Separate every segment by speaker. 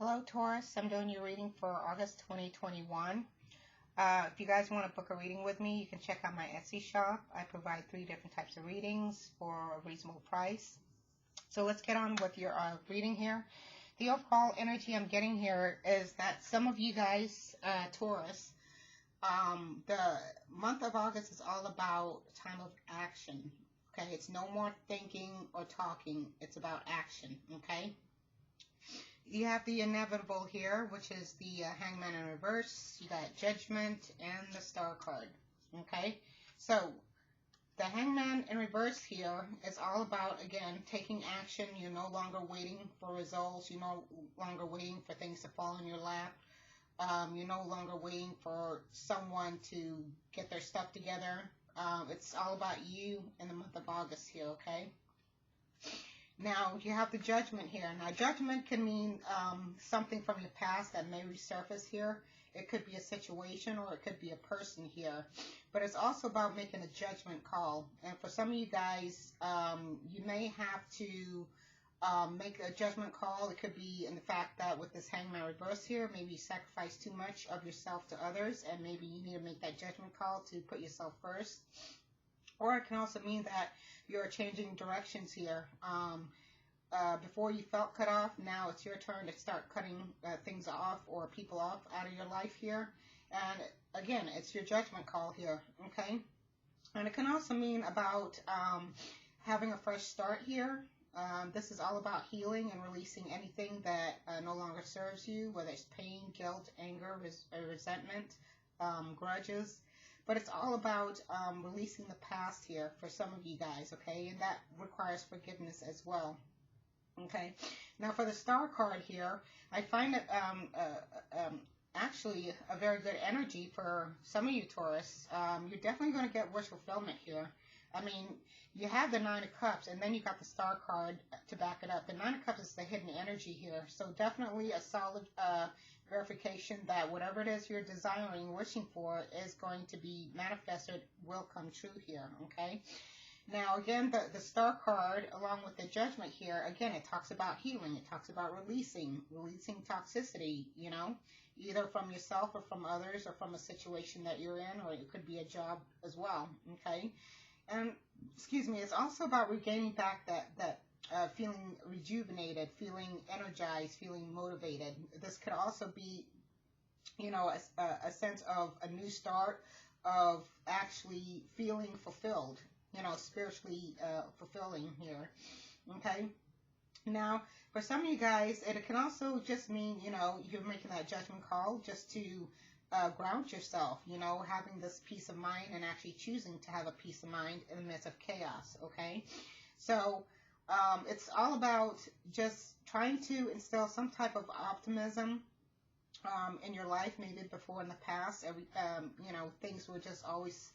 Speaker 1: Hello Taurus, I'm doing your reading for August 2021. If you guys want to book a reading with me, you can check out my Etsy shop. I provide 3 different types of readings for a reasonable price. So let's get on with your reading here. The overall energy I'm getting here is that some of you guys, Taurus, the month of August is all about time of action. Okay, it's no more thinking or talking. It's about action. Okay. You have the inevitable here, which is the Hangman in reverse. You got Judgment and the Star card. Okay, so the Hangman in reverse here is all about, again, taking action. You're no longer waiting for results. You're no longer waiting for things to fall in your lap. You're no longer waiting for someone to get their stuff together. It's all about you in the month of August here, okay? Now, you have the Judgment here. Now, Judgment can mean something from your past that may resurface here. It could be a situation or it could be a person here. But it's also about making a judgment call. And for some of you guys, you may have to make a judgment call. It could be in the fact that with this Hangman reverse here, maybe you sacrifice too much of yourself to others, and maybe you need to make that judgment call to put yourself first. Or it can also mean that you're changing directions here. Before you felt cut off, now it's your turn to start cutting things off or people off out of your life here. And again, it's your judgment call here, okay? And it can also mean about having a fresh start here. This is all about healing and releasing anything that no longer serves you, whether it's pain, guilt, anger, resentment, grudges. But it's all about releasing the past here for some of you guys, okay? And that requires forgiveness as well, okay? Now, for the Star card here, I find it actually a very good energy for some of you, Taurus. You're definitely going to get wish fulfillment here. I mean, you have the Nine of Cups, and then you got the Star card to back it up. The Nine of Cups is the hidden energy here. So definitely a solid verification that whatever it is you're desiring, wishing for, is going to be manifested, will come true here, okay? Now, again, the Star card, along with the Judgment here, again, it talks about healing. It talks about releasing toxicity, you know, either from yourself or from others or from a situation that you're in, or it could be a job as well, okay? And, excuse me, it's also about regaining back that feeling rejuvenated, feeling energized, feeling motivated. This could also be, you know, a sense of a new start, of actually feeling fulfilled, you know, spiritually fulfilling here, okay? Now, for some of you guys, it can also just mean, you know, you're making that judgment call just to ground yourself, you know, having this peace of mind and actually choosing to have a peace of mind in the midst of chaos, okay? So, it's all about just trying to instill some type of optimism in your life. Maybe before in the past, you know, things were just always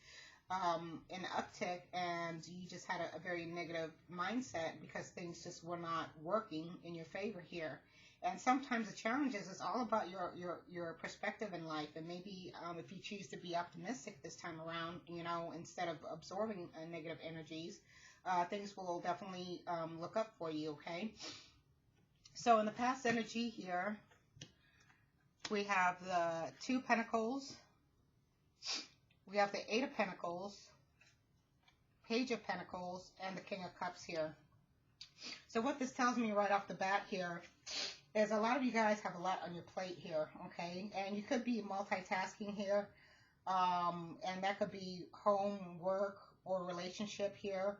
Speaker 1: in uptick, and you just had a very negative mindset because things just were not working in your favor here. And sometimes the challenges is all about your perspective in life. And maybe if you choose to be optimistic this time around, you know, instead of absorbing negative energies, things will definitely look up for you, okay? So in the past energy here, we have the 2 Pentacles. We have the 8 of Pentacles, Page of Pentacles, and the King of Cups here. So what this tells me right off the bat here is a lot of you guys have a lot on your plate here, okay? And you could be multitasking here, and that could be home, work, or relationship here.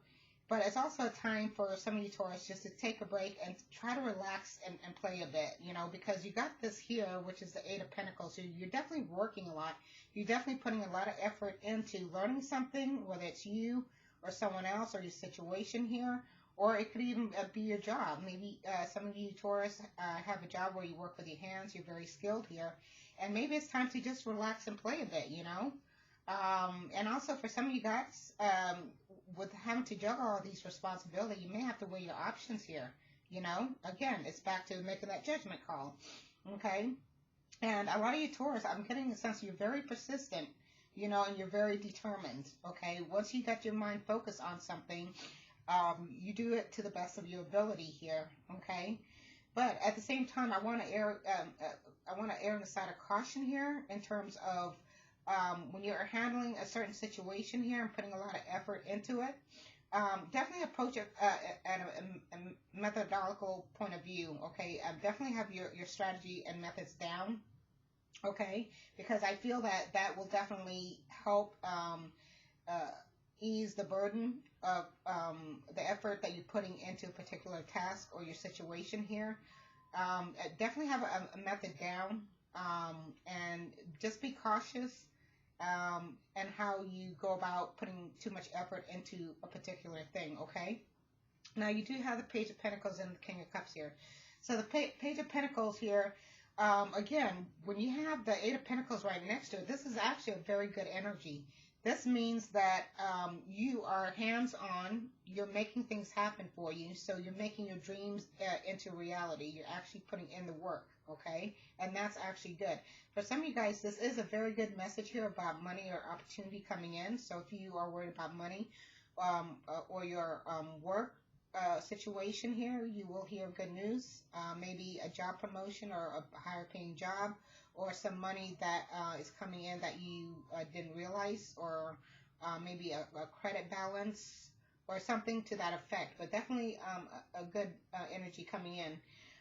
Speaker 1: But it's also a time for some of you Taurus just to take a break and try to relax and play a bit, you know, because you got this here, which is the 8 of Pentacles. So you're definitely working a lot. You're definitely putting a lot of effort into learning something, whether it's you or someone else or your situation here, or it could even be your job. Maybe some of you Taurus have a job where you work with your hands. You're very skilled here. And maybe it's time to just relax and play a bit, you know. And also for some of you guys, with having to juggle all these responsibilities, you may have to weigh your options here, you know. Again, it's back to making that judgment call, okay? And a lot of you Taurus, I'm getting a sense you're very persistent, you know, and you're very determined, okay? Once you got your mind focused on something, you do it to the best of your ability here, okay? But at the same time, I want to err on the side of caution here in terms of when you're handling a certain situation here and putting a lot of effort into it. Definitely approach it at a methodological point of view. Okay, definitely have your strategy and methods down. Okay, because I feel that that will definitely help uh, ease the burden of the effort that you're putting into a particular task or your situation here. Definitely have a method down, and just be cautious and how you go about putting too much effort into a particular thing. Okay. Now you do have the Page of Pentacles and the King of Cups here. So the Page of Pentacles here, again, when you have the Eight of Pentacles right next to it, this is actually a very good energy. This means that you are hands-on. You're making things happen for you. So you're making your dreams into reality. You're actually putting in the work, okay? And that's actually good. For some of you guys, this is a very good message here about money or opportunity coming in. So if you are worried about money or your work situation here, you will hear good news. Maybe a job promotion or a higher paying job, or some money that is coming in that you didn't realize, or maybe a credit balance or something to that effect. But definitely a good energy coming in.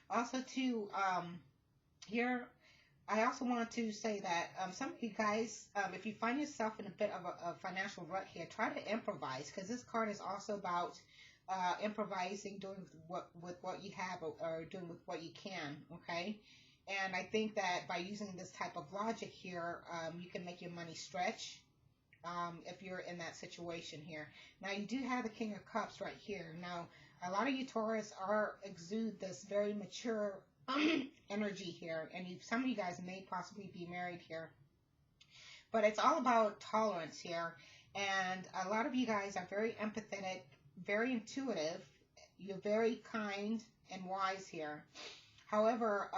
Speaker 1: Also, too, here, I also want to say that some of you guys, if you find yourself in a bit of a financial rut here, try to improvise, because this card is also about improvising, doing with what you have, or doing with what you can, okay? And I think that by using this type of logic here, you can make your money stretch if you're in that situation here. Now, you do have the King of Cups right here. Now, a lot of you Taurus exude this very mature energy here, and some of you guys may possibly be married here. But it's all about tolerance here, and a lot of you guys are very empathetic, very intuitive. You're very kind and wise here. However,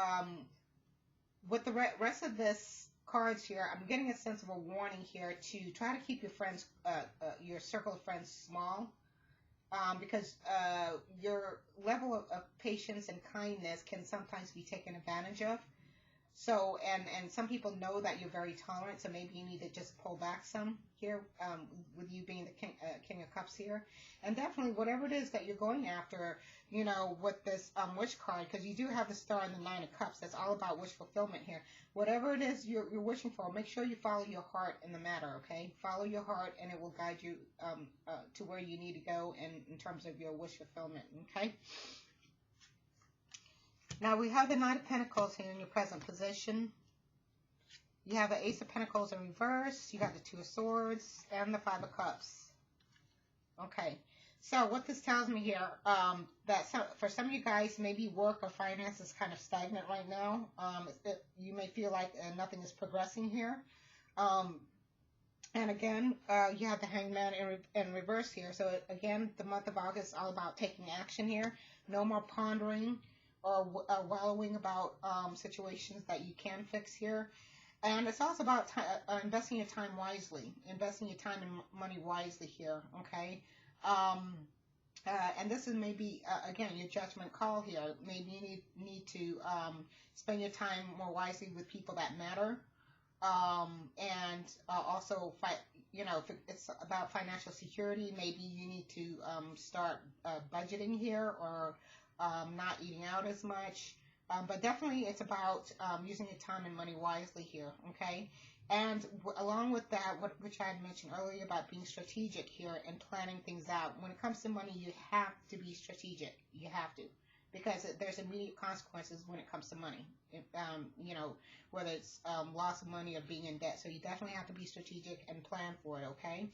Speaker 1: with the rest of this cards here, I'm getting a sense of a warning here to try to keep your friends, your circle of friends small, because your level of patience and kindness can sometimes be taken advantage of. So, and some people know that you're very tolerant, so maybe you need to just pull back some here, with you being the King of Cups here. And definitely, whatever it is that you're going after, you know, with this wish card, because you do have the Star and the Nine of Cups, that's all about wish fulfillment here. Whatever it is you're wishing for, make sure you follow your heart in the matter, okay? Follow your heart, and it will guide you to where you need to go in terms of your wish fulfillment, okay? Now, we have the Knight of Pentacles here in your present position. You have the Ace of Pentacles in reverse. You have the Two of Swords and the Five of Cups. Okay. So what this tells me here, for some of you guys, maybe work or finance is kind of stagnant right now. You may feel like nothing is progressing here. And again, you have the Hangman in reverse here. So again, the month of August is all about taking action here. No more pondering or wallowing about situations that you can fix here. And it's also about investing your time wisely, investing your time and money wisely here, okay? And this is maybe, again, your judgment call here. Maybe you need to spend your time more wisely with people that matter. And also, you know, if it's about financial security, maybe you need to start budgeting here, or not eating out as much. But definitely it's about using your time and money wisely here, okay? And along with that, which I had mentioned earlier about being strategic here and planning things out. When it comes to money, you have to be strategic. You have to. Because there's immediate consequences when it comes to money. You know, whether it's loss of money or being in debt. So you definitely have to be strategic and plan for it, okay?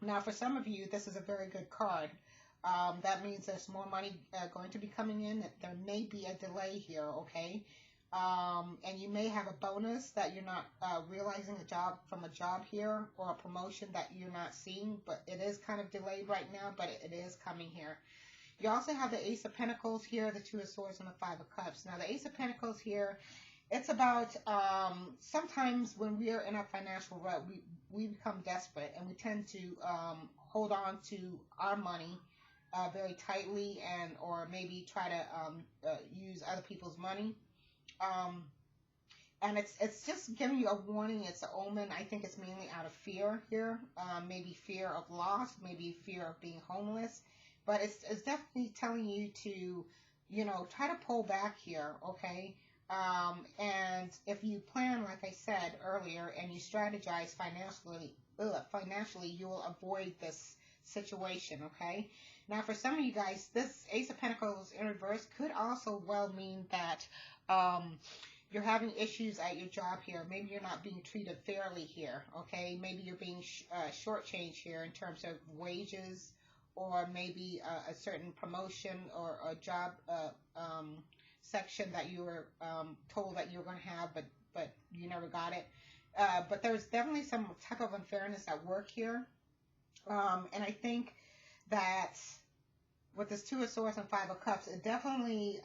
Speaker 1: Now, for some of you, this is a very good card. That means there's more money going to be coming in. There may be a delay here, okay? And you may have a bonus that you're not realizing from a job here, or a promotion that you're not seeing, but it is kind of delayed right now, but it is coming here. You also have the Ace of Pentacles here, the Two of Swords, and the Five of Cups. Now, the Ace of Pentacles here, it's about sometimes when we are in our financial rut, we become desperate, and we tend to hold on to our money very tightly, and or maybe try to use other people's money. Um, and it's just giving you a warning. It's an omen. I think it's mainly out of fear here. Maybe fear of loss, maybe fear of being homeless. But it's definitely telling you to, try to pull back here, okay? And if you plan, like I said earlier, and you strategize financially, you will avoid this situation, okay? Now, for some of you guys, this Ace of Pentacles in reverse could also well mean that you're having issues at your job here. Maybe you're not being treated fairly here, okay? Maybe you're being shortchanged here in terms of wages, or maybe a certain promotion or a job section that you were told that you were going to have, but you never got it. But there's definitely some type of unfairness at work here. And I think that with this Two of Swords and Five of Cups, it definitely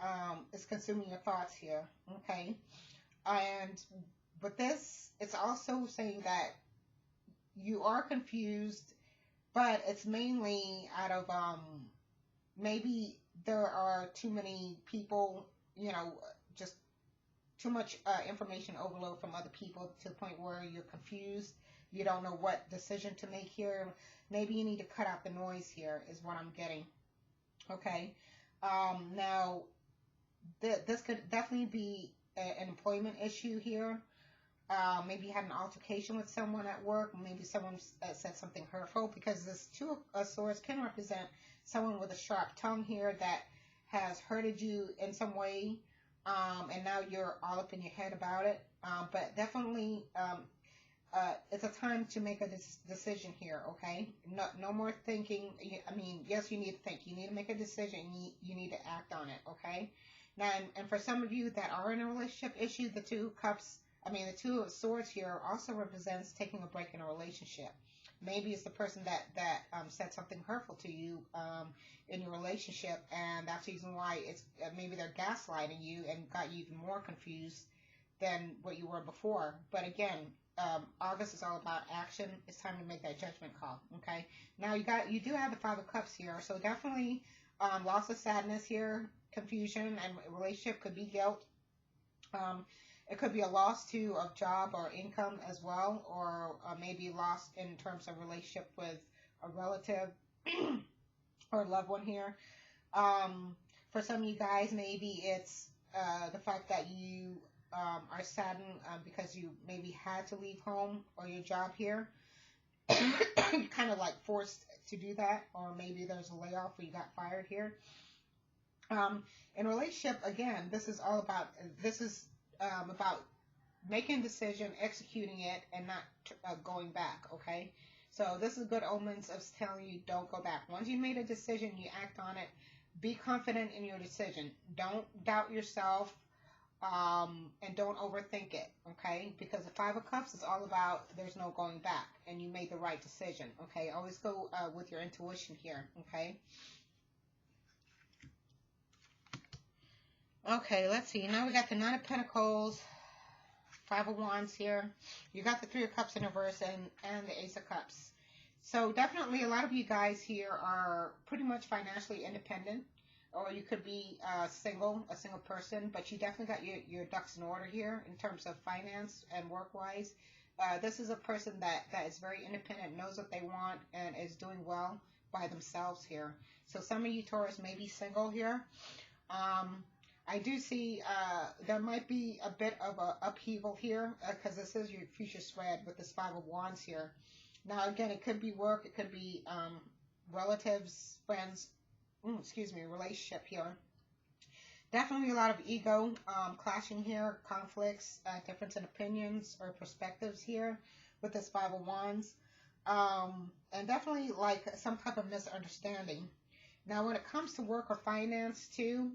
Speaker 1: is consuming your thoughts here, okay? And with this, it's also saying that you are confused, but it's mainly out of maybe there are too many people, just too much information overload from other people to the point where you're confused. You don't know what decision to make here. Maybe you need to cut out the noise here is what I'm getting. Okay. Now, this could definitely be an employment issue here. Maybe you had an altercation with someone at work. Maybe someone said something hurtful, because this Two of Swords can represent someone with a sharp tongue here that has hurted you in some way, and now you're all up in your head about it. But definitely, it's a time to make a decision here, okay? No more thinking. I mean, yes, you need to think. You need to make a decision. You need to act on it, okay? Now, and for some of you that are in a relationship issue, the Two of Swords here also represents taking a break in a relationship. Maybe it's the person that said something hurtful to you in your relationship, and that's the reason why it's maybe they're gaslighting you and got you even more confused than what you were before. But again, August is all about action. It's time to make that judgment call. Okay. Now you do have the Five of Cups here, so definitely loss of sadness here, confusion, and relationship could be guilt. It could be a loss too of job or income as well, or maybe lost in terms of relationship with a relative or a loved one here. For some of you guys, maybe it's the fact that you are saddened because you maybe had to leave home or your job here. Kind of like forced to do that, or maybe there's a layoff or you got fired here. In relationship, again, this is about making a decision, executing it, and not going back, okay? So this is good omens of telling you don't go back. Once you made a decision, you act on it. Be confident in your decision. Don't doubt yourself, and don't overthink it, okay? Because the Five of Cups is all about there's no going back, and you made the right decision, okay? Always go with your intuition here, okay? Okay, let's see. Now we got the Nine of Pentacles, Five of Wands here. You got the Three of Cups in reverse and the Ace of Cups. So definitely a lot of you guys here are pretty much financially independent, or you could be a single person, but you definitely got your ducks in order here in terms of finance and work-wise. This is a person that is very independent, knows what they want, and is doing well by themselves here. So some of you Taurus may be single here. I do see there might be a bit of a upheaval here because this is your future spread with this Five of Wands here. Now, again, it could be work. It could be relatives, friends, relationship here. Definitely a lot of ego clashing here, conflicts, difference in opinions or perspectives here with this Five of Wands. And definitely like some type of misunderstanding. Now, when it comes to work or finance too,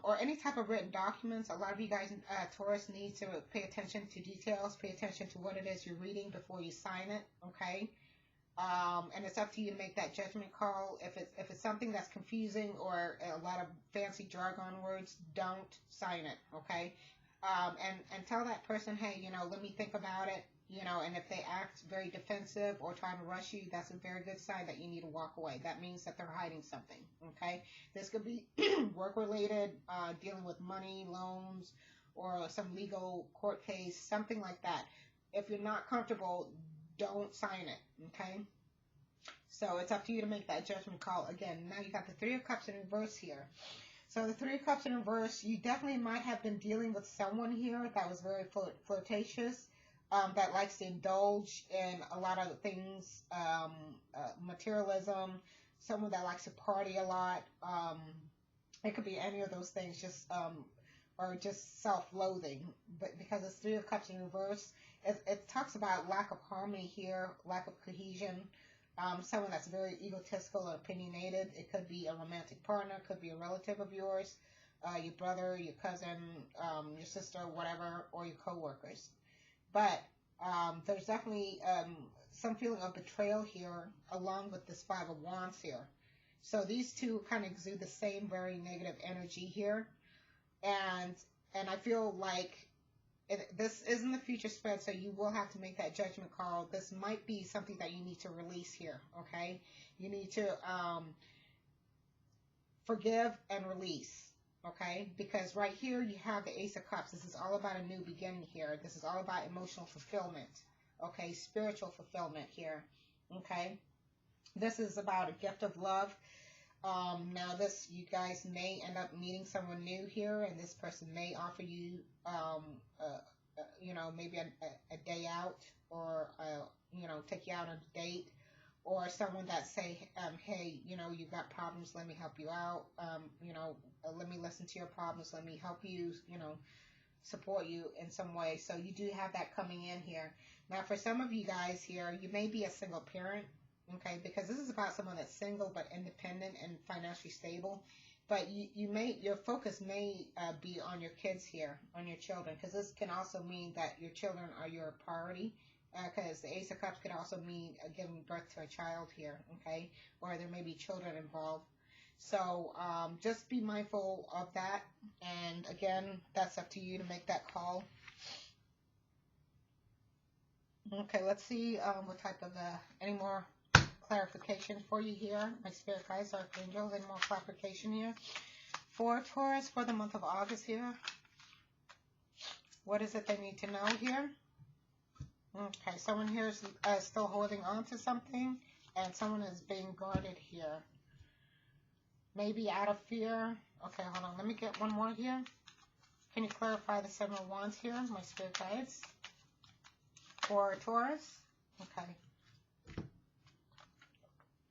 Speaker 1: or any type of written documents, a lot of you guys, Taurus, need to pay attention to details, pay attention to what it is you're reading before you sign it, okay? And it's up to you to make that judgment call. If it's something that's confusing or a lot of fancy jargon words, don't sign it, okay? And tell that person, hey, let me think about it. you know, and if they act very defensive or trying to rush you, that's a very good sign that you need to walk away. That means that they're hiding something, okay? This could be work-related, dealing with money, loans, or some legal court case, something like that. If you're not comfortable, don't sign it, okay? So it's up to you to make that judgment call. Again, now you got the Three of Cups in reverse here. So the Three of Cups in reverse, you definitely might have been dealing with someone here that was very flirtatious, that likes to indulge in a lot of things, materialism, someone that likes to party a lot. It could be any of those things, just or just self-loathing. But because it's Three of Cups in reverse, it talks about lack of harmony here, lack of cohesion. Someone that's very egotistical and opinionated. It could be a romantic partner, could be a relative of yours, your brother, your cousin, your sister, whatever, or your coworkers. But there's definitely some feeling of betrayal here, along with this Five of Wands here. So these two kind of exude the same very negative energy here, and I feel like this isn't the future spread, so you will have to make that judgment call. This might be something that you need to release here, okay? You need to forgive and release, okay? Because right here you have the Ace of Cups. This is all about a new beginning here. This is all about emotional fulfillment, okay? Spiritual fulfillment here, okay? This is about a gift of love. Now you guys may end up meeting someone new here, and this person may offer you, you know, maybe a day out, or, you know, take you out on a date, or someone that say, hey, you know, you've got problems, let me help you out, you know, let me listen to your problems, let me help you, you know, support you in some way. So you do have that coming in here. Now, for some of you guys here, you may be a single parent. Okay, because this is about someone that's single but independent and financially stable. But your focus may be on your kids here, on your children, because this can also mean that your children are your priority. Because the Ace of Cups could also mean giving birth to a child here, okay, or there may be children involved. So just be mindful of that. And again, that's up to you to make that call. Okay, let's see what type of any more clarification for you here, my spirit guides, archangels, and more clarification here for Taurus for the month of August here. What is it they need to know here? Okay, someone here is still holding on to something, and someone is being guarded here. Maybe out of fear. Okay, hold on. Let me get one more here. Can you clarify the Seven of Wands here, my spirit guides, for Taurus? Okay.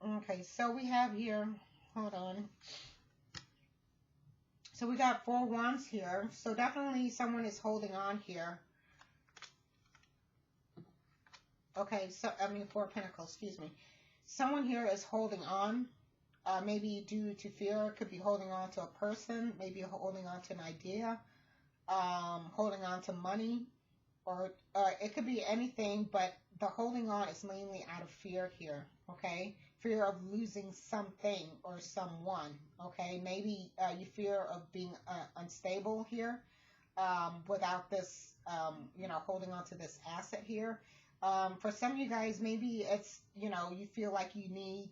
Speaker 1: Okay, so we have here, hold on. So we got Four Wands here. So definitely someone is holding on here. Okay, so, Four Pentacles, excuse me. Someone here is holding on, maybe due to fear. Could be holding on to a person, maybe holding on to an idea, holding on to money, or it could be anything, but the holding on is mainly out of fear here, okay? Fear of losing something or someone, okay? Maybe you fear of being unstable here without this, you know, holding on to this asset here. For some of you guys, maybe it's, you know, you feel like you need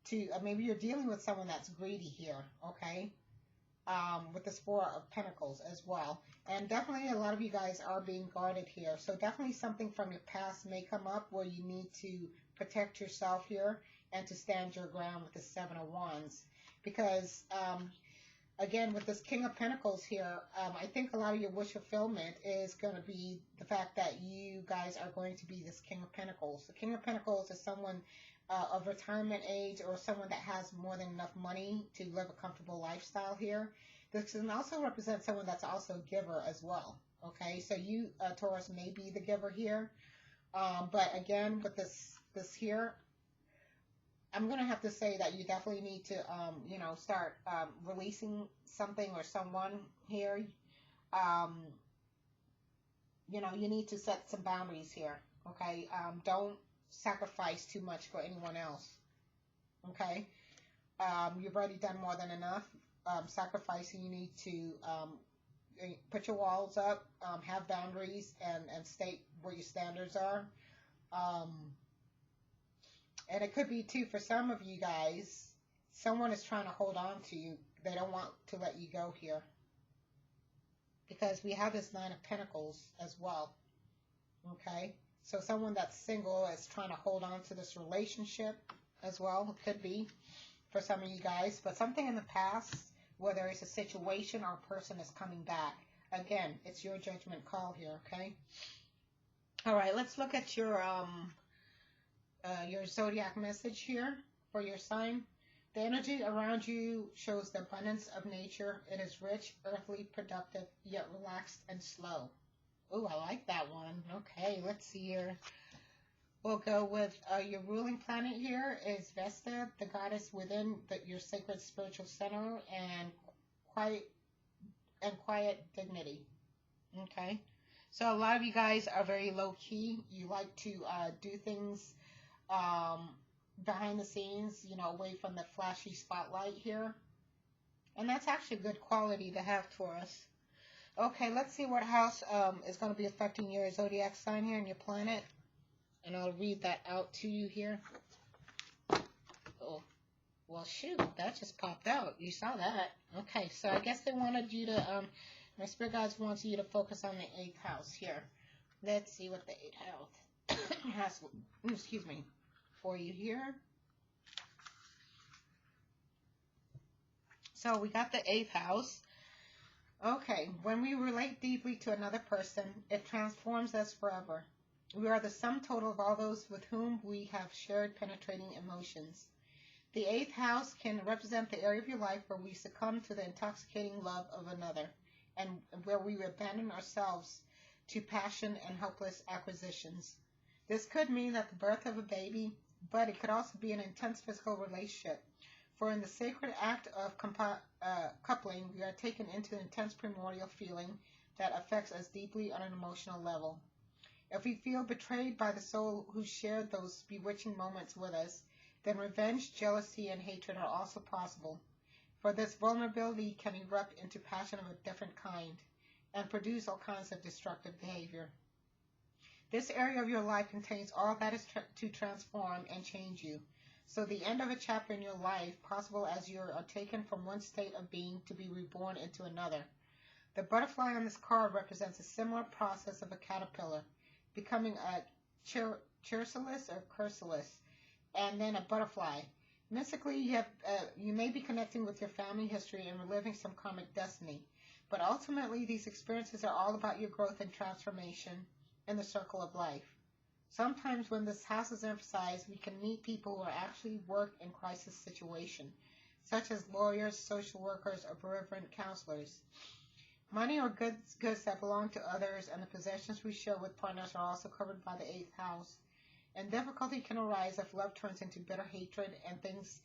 Speaker 1: to, maybe you're dealing with someone that's greedy here, okay? With this Four of Pentacles as well. And definitely a lot of you guys are being guarded here. So definitely something from your past may come up where you need to protect yourself here and to stand your ground with the Seven of Wands. Because, again, with this King of Pentacles here, I think a lot of your wish fulfillment is going to be the fact that you guys are going to be this King of Pentacles. The King of Pentacles is someone of retirement age, or someone that has more than enough money to live a comfortable lifestyle here. This can also represent someone that's also a giver as well. Okay, so you, Taurus, may be the giver here. But again, with this here, I'm going to have to say that you definitely need to, you know, start releasing something or someone here. You know, you need to set some boundaries here, okay? Don't sacrifice too much for anyone else, okay? You've already done more than enough sacrificing. You need to put your walls up, have boundaries, and state where your standards are. Um, and it could be too for some of you guys, someone is trying to hold on to you. They don't want to let you go here. Because we have this Nine of Pentacles as well. Okay? So someone that's single is trying to hold on to this relationship as well. It could be for some of you guys. But something in the past, whether it's a situation or a person is coming back. Again, it's your judgment call here, okay? All right, let's look at your zodiac message here for your sign. The energy around you shows the abundance of nature. It is rich, earthly, productive, yet relaxed and slow. Ooh, I like that one. Okay, let's see here. We'll go with your ruling planet here is Vesta, the goddess within your sacred spiritual center, and quiet dignity. Okay, so a lot of you guys are very low key. You like to do things behind the scenes, you know, away from the flashy spotlight here. And that's actually a good quality to have, Taurus. Okay, let's see what house is going to be affecting your zodiac sign here and your planet. And I'll read that out to you here. Oh, well, shoot, that just popped out. You saw that. Okay, so I guess they wanted you to, my spirit guides wants you to focus on the 8th house here. Let's see what the 8th house has, excuse me, for you here. So we got the 8th house. Okay, when we relate deeply to another person, it transforms us forever. We are the sum total of all those with whom we have shared penetrating emotions. The 8th house can represent the area of your life where we succumb to the intoxicating love of another, and where we abandon ourselves to passion and helpless acquisitions. This could mean that the birth of a baby, but it could also be an intense physical relationship. For in the sacred act of coupling, we are taken into an intense primordial feeling that affects us deeply on an emotional level. If we feel betrayed by the soul who shared those bewitching moments with us, then revenge, jealousy, and hatred are also possible. For this vulnerability can erupt into passion of a different kind and produce all kinds of destructive behavior. This area of your life contains all that is to transform and change you. So the end of a chapter in your life, possible as you are taken from one state of being to be reborn into another. The butterfly on this card represents a similar process of a caterpillar, becoming a chrysalis or chrysalis, and then a butterfly. Mystically, you may be connecting with your family history and reliving some karmic destiny, but ultimately these experiences are all about your growth and transformation in the circle of life. Sometimes when this house is emphasized, we can meet people who actually work in crisis situations, such as lawyers, social workers, or bereavement counselors. Money or goods that belong to others and the possessions we share with partners are also covered by the 8th house. And difficulty can arise if love turns into bitter hatred and things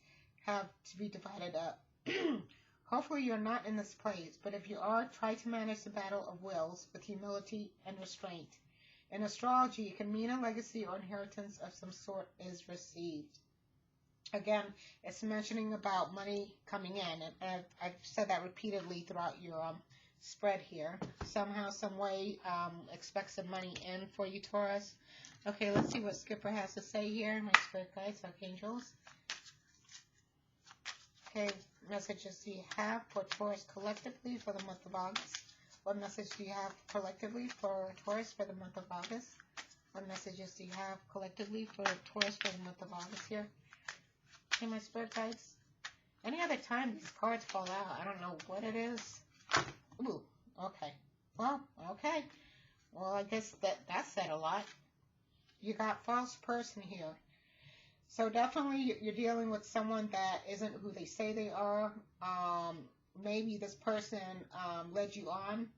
Speaker 1: have to be divided up. Hopefully you're not in this place, but if you are, try to manage the battle of wills with humility and restraint. In astrology, it can mean a legacy or inheritance of some sort is received. Again, it's mentioning about money coming in, and I've said that repeatedly throughout your spread here. Somehow, some way, expect some money in for you, Taurus. Okay, let's see what Skipper has to say here. My spirit guides, archangels. Okay, messages do you have for Taurus collectively for the month of August? What message do you have collectively for Taurus for the month of August? What messages do you have collectively for Taurus for the month of August here? Okay, my spirit guides. Any other time these cards fall out, I don't know what it is. Ooh, okay. Well, okay. Well, I guess that said a lot. You got false person here. So definitely you're dealing with someone that isn't who they say they are. Maybe this person led you on.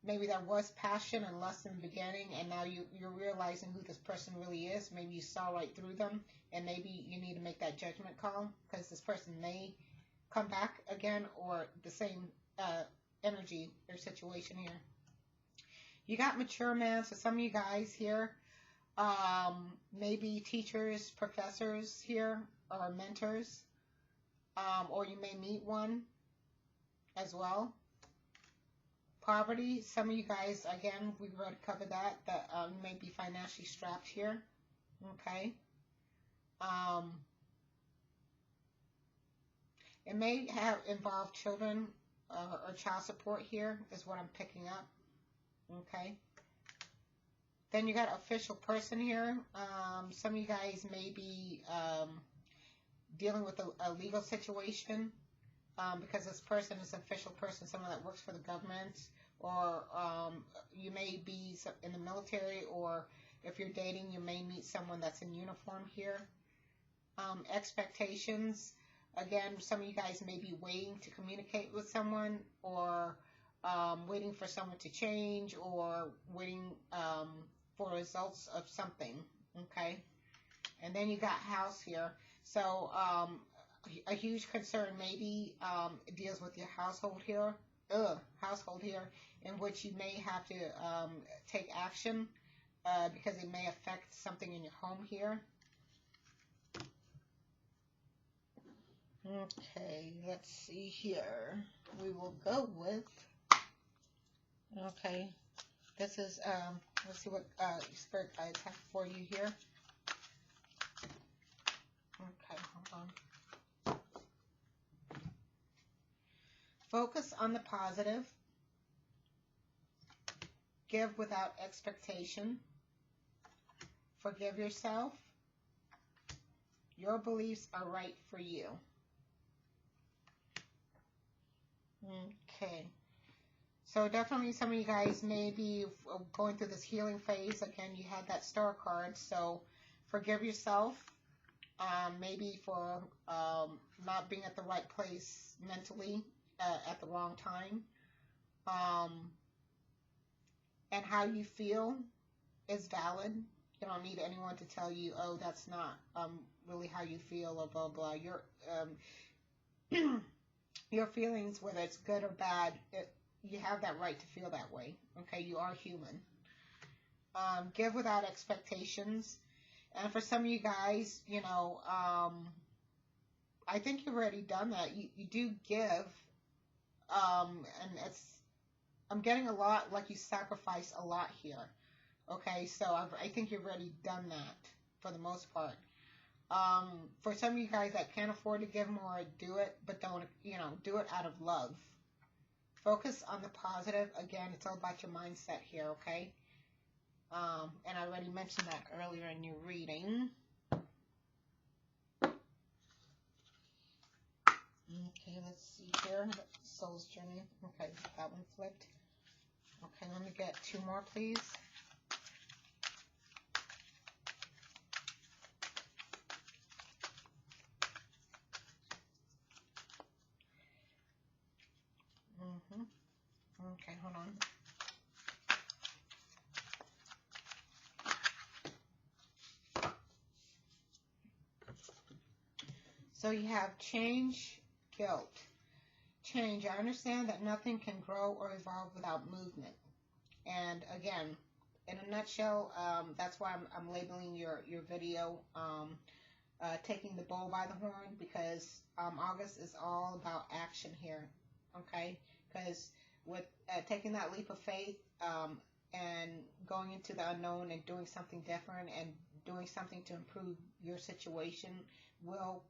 Speaker 1: Maybe there was passion and lust in the beginning, and now you're realizing who this person really is. Maybe you saw right through them, and maybe you need to make that judgment call, because this person may come back again, or the same energy or situation here. You got mature man, so some of you guys here, maybe teachers, professors here, or mentors, or you may meet one as well, Poverty, some of you guys, again, we've already covered that you may be financially strapped here. Okay. It may have involved children or child support here, is what I'm picking up. Okay. Then you got official person here. Some of you guys may be dealing with a legal situation because this person is an official person, someone that works for the government, or you may be in the military, or if you're dating, you may meet someone that's in uniform here. Expectations. Again, some of you guys may be waiting to communicate with someone, or waiting for someone to change, or waiting for results of something. Okay. And then you got house here. So a huge concern maybe deals with your household here. In which you may have to take action because it may affect something in your home here. Okay, let's see here. We will go with, okay, this is, let's see what spirit guides have for you here. Okay, hold on. Focus on the positive. Give without expectation. Forgive yourself. Your beliefs are right for you. Okay. So definitely some of you guys may be going through this healing phase. Again, you had that star card. So forgive yourself. Maybe for not being at the right place mentally at the wrong time. And how you feel is valid. You don't need anyone to tell you, oh, that's not really how you feel, or blah, blah. Your feelings, whether it's good or bad, you have that right to feel that way. Okay, you are human. Give without expectations. And for some of you guys, you know, I think you've already done that. You do give, and I'm getting a lot, like you sacrifice a lot here. Okay, so I think you've already done that for the most part. For some of you guys that can't afford to give more, do it, but don't, you know, do it out of love. Focus on the positive. Again, it's all about your mindset here, okay? And I already mentioned that earlier in your reading. Okay, let's see here. Soul's Journey. Okay, that one flipped. Okay, let me get two more, please. Okay, hold on. So you have change, guilt. Change. I understand that nothing can grow or evolve without movement. And again, in a nutshell, that's why I'm labeling your video taking the bull by the horn, because August is all about action here. Okay? Because with taking that leap of faith and going into the unknown and doing something different and doing something to improve your situation will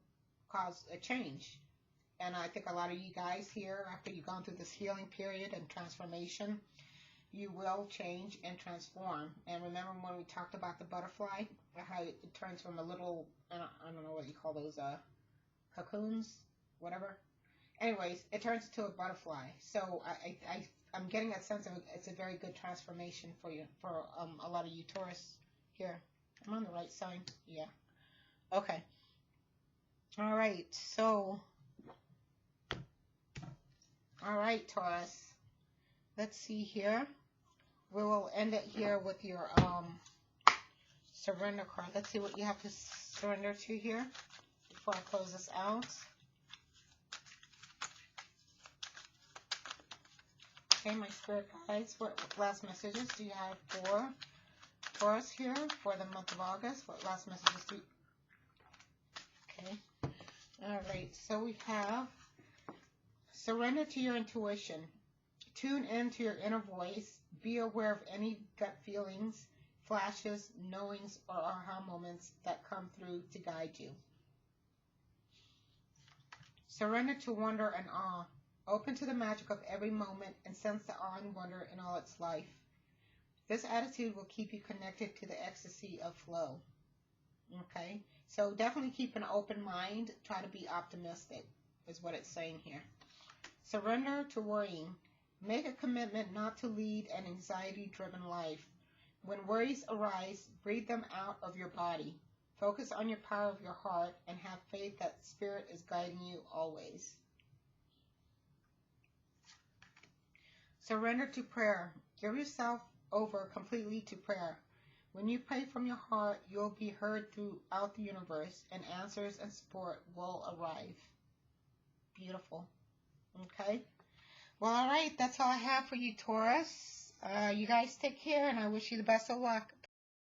Speaker 1: cause a change. And I think a lot of you guys here, after you've gone through this healing period and transformation, you will change and transform. And remember when we talked about the butterfly, how it turns from a little, I don't know what you call those, cocoons, whatever. Anyways, it turns into a butterfly. So I'm getting that sense of it's a very good transformation for you, for a lot of you Taurus here. I'm on the right side. Yeah. Okay. All right. So, all right, Taurus. Let's see here. We will end it here with your surrender card. Let's see what you have to surrender to here before I close this out. Okay, my spirit guides, what last messages do you have for Taurus here for the month of August? What last messages do you... Okay. All right, so we have surrender to your intuition. Tune into your inner voice. Be aware of any gut feelings, flashes, knowings, or aha moments that come through to guide you. Surrender to wonder and awe. Open to the magic of every moment and sense the awe and wonder in all its life. This attitude will keep you connected to the ecstasy of flow. Okay? So definitely keep an open mind. Try to be optimistic, is what it's saying here. Surrender to worrying. Make a commitment not to lead an anxiety-driven life. When worries arise, breathe them out of your body. Focus on your power of your heart and have faith that Spirit is guiding you always. Surrender to prayer. Give yourself over completely to prayer. When you pray from your heart, you'll be heard throughout the universe, and answers and support will arrive. Beautiful. Okay? Well, all right. That's all I have for you, Taurus. You guys take care, and I wish you the best of luck.